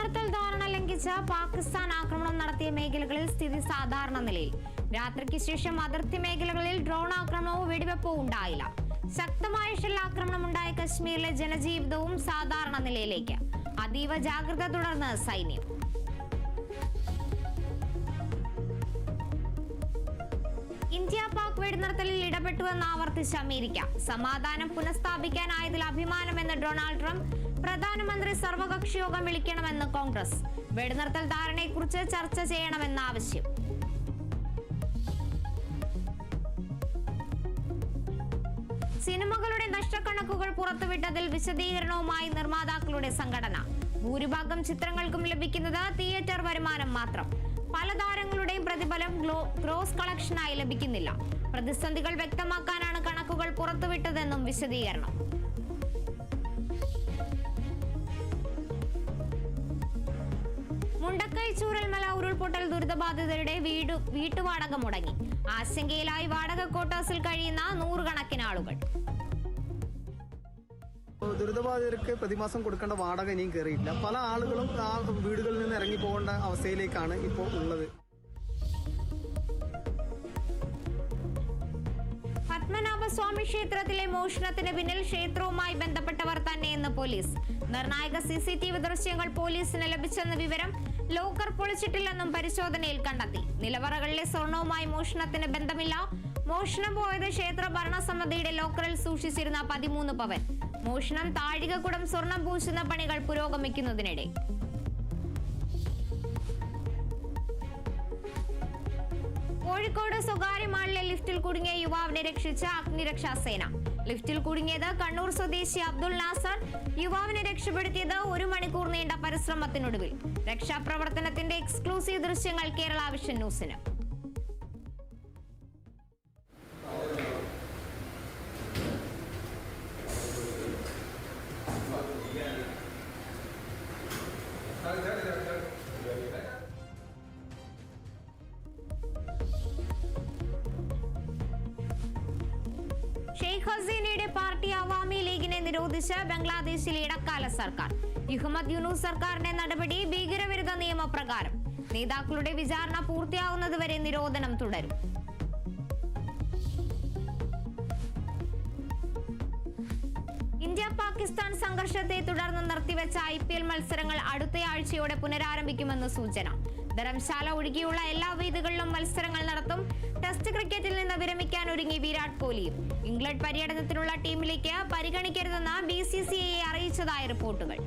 വെടിനിർത്തൽ ധാരണ ലംഘിച്ച പാകിസ്ഥാൻ ആക്രമണം നടത്തിയ മേഖലകളിൽ സ്ഥിതി സാധാരണ നിലയിൽ. രാത്രിക്ക് ശേഷം അതിർത്തി മേഖലകളിൽ ഡ്രോൺ ആക്രമണവും വെടിവെപ്പോ ഉണ്ടായില്ല. ശക്തമായ ഷെല്ലാക്രമണം ഉണ്ടായ കശ്മീരിലെ ജനജീവിതവും സാധാരണ നിലയിലേക്ക്. അതീവ ജാഗ്രത തുടർന്ന് സൈന്യം. ഇന്ത്യ പാക് വെടിനിർത്തലിൽ ഇടപെട്ടുവെന്ന് ആവർത്തിച്ച അമേരിക്ക. സമാധാനം പുനഃസ്ഥാപിക്കാനായതിൽ അഭിമാനമെന്ന് ഡൊണാൾഡ് ട്രംപ്. പ്രധാനമന്ത്രി സർവകക്ഷി യോഗം വിളിക്കണമെന്ന് കോൺഗ്രസ്. വെടിനിർത്തൽ ധാരണയെക്കുറിച്ച് ചർച്ച ചെയ്യണമെന്ന് ആവശ്യം. സിനിമകളുടെ നഷ്ടക്കണക്കുകൾ പുറത്തുവിട്ടതിൽ വിശദീകരണവുമായി നിർമ്മാതാക്കളുടെ സംഘടന. ഭൂരിഭാഗം ചിത്രങ്ങൾക്കും ലഭിക്കുന്നത് തിയേറ്റർ വരുമാനം മാത്രം. പല താരങ്ങളുടെയും പ്രതിഫലം ഗ്രോസ് കളക്ഷനായി ലഭിക്കുന്നില്ല. പ്രതിസന്ധികൾ വ്യക്തമാക്കാനാണ് കണക്കുകൾ പുറത്തുവിട്ടതെന്നും വിശദീകരണം. മുണ്ടക്കൈ ചൂരൽമല ഉരുൾപൊട്ടൽ ദുരിതബാധിതരുടെ വീട്ടുവാടക മുടങ്ങി. ആശങ്കയിലായി വാടക ക്വാർട്ടേഴ്സിൽ കഴിയുന്ന നൂറുകണക്കിന് ആളുകൾ. ദുരിതബാധിതർക്ക് പ്രതിമാസം കൊടുക്കേണ്ട വാടക ഇനിയും കയറിയില്ല. പല ആളുകളും ആ വീടുകളിൽ നിന്ന് ഇറങ്ങി പോകേണ്ട അവസ്ഥയിലേക്കാണ് ഇപ്പോൾ ഉള്ളത്. പത്മനാഭസ്വാമി ക്ഷേത്രത്തിലെ മോഷണത്തിന് പിന്നിൽ ക്ഷേത്രവുമായി ബന്ധപ്പെട്ടവർ തന്നെയെന്ന് പോലീസ്. നിർണായക CCTV ദൃശ്യങ്ങൾ പോലീസിന് ലഭിച്ചെന്ന വിവരം. ലോക്കർ പൊളിച്ചിട്ടില്ലെന്നും പരിശോധനയിൽ കണ്ടെത്തി. നിലവറകളിലെ സ്വർണവുമായി മോഷണത്തിന് ബന്ധമില്ല. മോഷണം പോയത് ക്ഷേത്ര ഭരണസമിതിയുടെ ലോക്കറിൽ സൂക്ഷിച്ചിരുന്ന 13 പവൻ. മോഷണം താഴികക്കുടം സ്വർണം പൂശുന്ന പണികൾ പുരോഗമിക്കുന്നതിനിടെ. കോഴിക്കോട് സ്വകാര്യ മാളിലെ ലിഫ്റ്റിൽ കുടുങ്ങിയ യുവാവിനെ രക്ഷിച്ച അഗ്നിരക്ഷാസേന. ലിഫ്റ്റിൽ കുടുങ്ങിയത് കണ്ണൂർ സ്വദേശി അബ്ദുൾ നാസർ. യുവാവിനെ രക്ഷപ്പെടുത്തിയത് 1 മണിക്കൂർ നീണ്ട പരിശ്രമത്തിനൊടുവിൽ. രക്ഷാപ്രവർത്തനത്തിന്റെ എക്സ്ക്ലൂസീവ് ദൃശ്യങ്ങൾ കേരള വിഷൻ ന്യൂസിന്. ഷെയ്ഖ് ഹസീനയുടെ പാർട്ടി അവാമി ലീഗിനെ നിരോധിച്ച് ബംഗ്ലാദേശിലെ ഇടക്കാല സർക്കാർ. മുഹമ്മദ് യൂനൂസ് സർക്കാരിന്റെ നടപടി ഭീകരവിരുദ്ധ നിയമപ്രകാരം. നേതാക്കളുടെ വിചാരണ പൂർത്തിയാകുന്നതുവരെ നിരോധനം തുടരും. ഇന്ത്യ പാകിസ്ഥാൻ സംഘർഷത്തെ തുടർന്ന് നിർത്തിവെച്ച IPL മത്സരങ്ങൾ അടുത്തയാഴ്ചയോടെ പുനരാരംഭിക്കുമെന്ന് സൂചന. ധരംശാല ഒഴികെയുള്ള എല്ലാ വേദികളിലും മത്സരങ്ങൾ നടത്തും. ടെസ്റ്റ് ക്രിക്കറ്റിൽ നിന്ന് വിരമിക്കാൻ ഒരുങ്ങി വിരാട് കോഹ്ലിയും. ഇംഗ്ലണ്ട് പര്യടനത്തിനുള്ള ടീമിലേക്ക് പരിഗണിക്കരുതെന്ന് BCCI അറിയിച്ചതായി റിപ്പോർട്ടുകൾ.